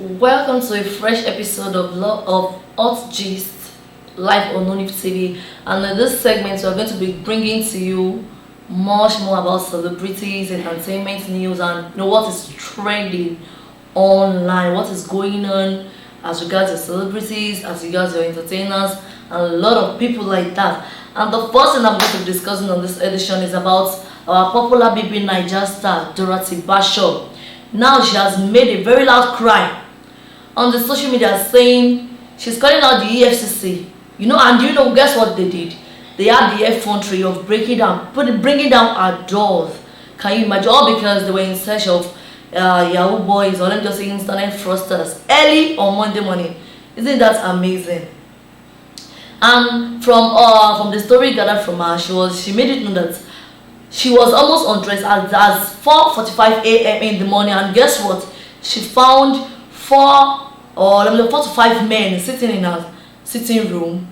Welcome to a fresh episode of Hot Gist live on ONIF TV. And in this segment, we're going to be bringing to you much more about celebrities, entertainment news, and what is trending online, what is going on as regards your celebrities, as regards your entertainers, and a lot of people like that. And the first thing I'm going to be discussing on this edition is about our popular BB Naija star Dorathy. Now she has made a very loud cry on the social media saying she's calling out the Efcc. And guess what they did? They had the effrontery of bringing down our doors. Can you imagine? All because they were in search of Yahoo boys, or let me just say internet fraudsters, early on Monday morning. Isn't that amazing? And from the story gathered from her, she made it known that she was almost undressed as 4:45 a.m. in the morning, and guess what? She found 4 to 5 men sitting in her sitting room,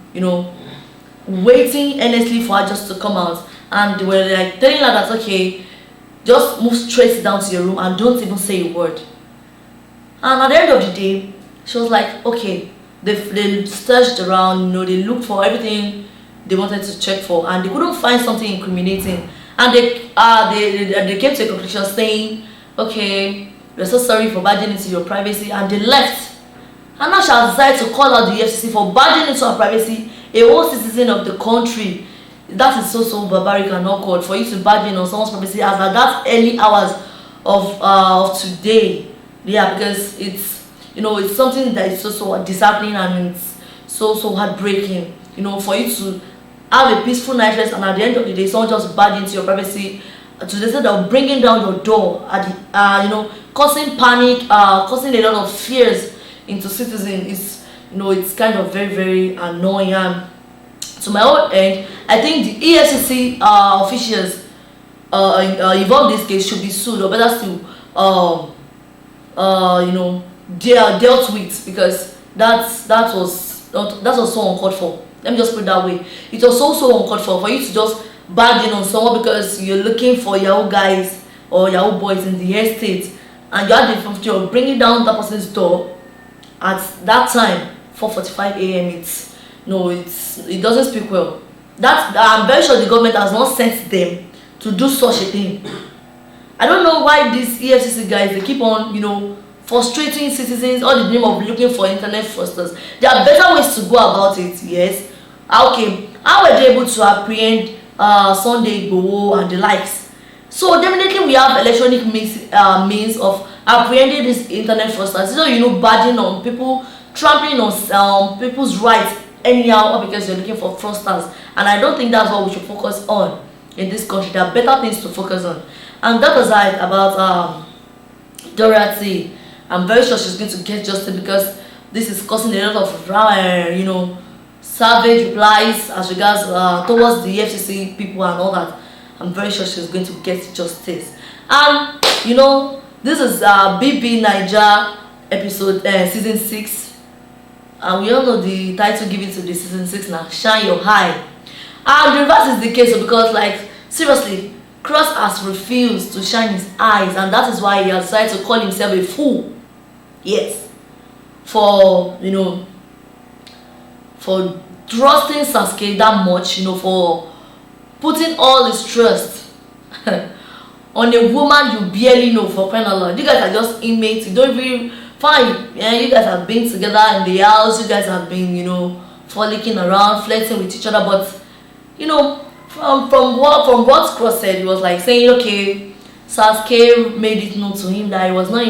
waiting earnestly for her just to come out, and they were like telling her that, okay, just move straight down to your room and don't even say a word. And at the end of the day, she was like, okay, they searched around, they looked for everything they wanted to check for, and they couldn't find something incriminating. And they came to a conclusion saying, okay, we're so sorry for barging into your privacy, and they left. And now she has decided to call out the Efcc for barging into her privacy, a whole citizen of the country. That is so barbaric and awkward for you to barge in on someone's privacy as at that early hours of today. Yeah, because it's something that is so disheartening, and it's so heartbreaking. For you to have a peaceful night rest, and at the end of the day, someone just barge into your privacy to the extent of bringing down your door at the, causing panic, causing a lot of fears into citizens. It's kind of very annoying. And to my own end, I think the EFCC officials involved in this case should be sued, or better still, they are dealt with, because that was so uncalled for. Let me just put it that way. It was so uncalled for you to just barge in on someone because you're looking for Yahoo guys or Yahoo boys in the estate, and you had the opportunity of bringing down that person's door at that time, 4:45 a.m. It doesn't speak well. I'm very sure the government has not sent them to do such a thing. I don't know why these EFCC guys, they keep on frustrating citizens all in the name of looking for internet fraudsters. There are better ways to go about it. Yes. Okay, how were they able to apprehend Sunday Igboho and the likes? So definitely we have electronic means of apprehending these internet fraudsters. Badging on people, trampling on people's rights anyhow, because you're looking for fraudsters. And I don't think that's what we should focus on in this country. There are better things to focus on. And that aside about Dorathy, I'm very sure she's going to get justice, because this is causing a lot of savage replies as regards towards the FCC people and all that. I'm very sure she's going to get justice. And this is BB Naija episode season 6, and we all know the title given to the season 6 now, Shine Your Eye. And the reverse is the case, because seriously, Cross has refused to shine his eyes, and that is why he has decided to call himself a fool. Yes, for for trusting Sasuke that much, for putting all his trust on a woman you barely know, for crying out loud. You guys are just inmates. You don't even fine. Yeah, you guys have been together in the house. You guys have been frolicking around, flirting with each other. But from what Cross said, he was like saying, okay, Sasuke made it known to him that he was not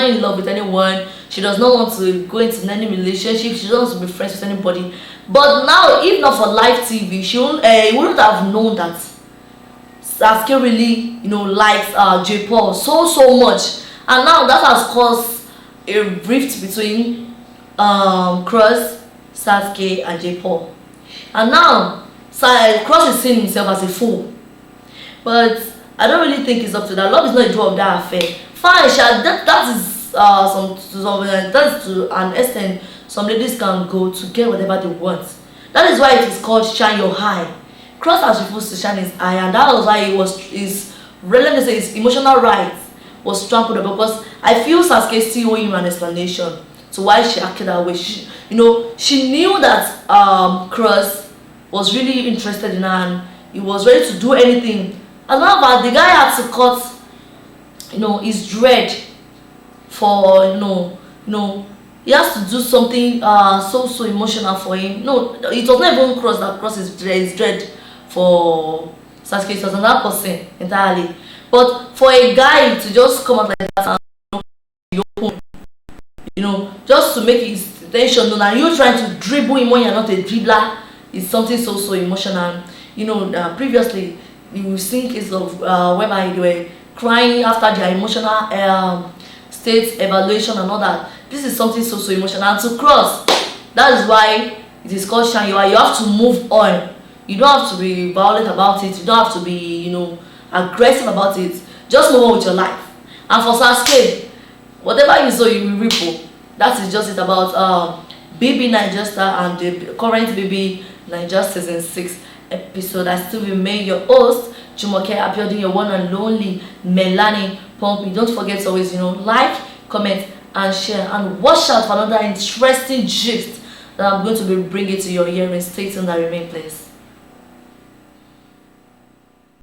in love with anyone. She does not want to go into any relationship. She doesn't want to be friends with anybody. But now, if not for live TV, he wouldn't have known that Sasuke really likes J. Paul so much. And now that has caused a rift between Cross, Sasuke, and J. Paul. And now Cross is seeing himself as a fool. But I don't really think it's up to that. Love is not a draw of that affair. Fine, that is to an extent. Some ladies can go to get whatever they want. That is why it is called Shine Your Eye. Cross has refused to shine his eye, and that was why his emotional rights was trampled upon, because I feel Sasuke still owe him an explanation to why she acted that way. She knew that Cross was really interested in her, and he was ready to do anything. As a matter of fact, the guy had to cut, his dread for, he has to do something so emotional for him. No, it was not even Cross that crossed his dread for Sasuke. It was another person entirely. But for a guy to just come out like that and be open, just to make his intention known, and you trying to dribble him when you're not a dribbler, is something so emotional. Previously you've seen cases of whereby they were crying after their emotional state evaluation and all that. This is something so emotional, and to cross, that is why it is called shine. You have to move on. You don't have to be violent about it. You don't have to be aggressive about it. Just move on with your life. And for Sasuke, whatever you sow, you will reap. That is just it about baby Naija star and the current baby Naija season 6 episode. I still remain your host, Jumoke Abiodun, your one and only Melanie Pumpy. Don't forget to always like, comment and share, and watch out for another interesting gist that I'm going to be bringing to your hearing. Stay tuned and remain blessed.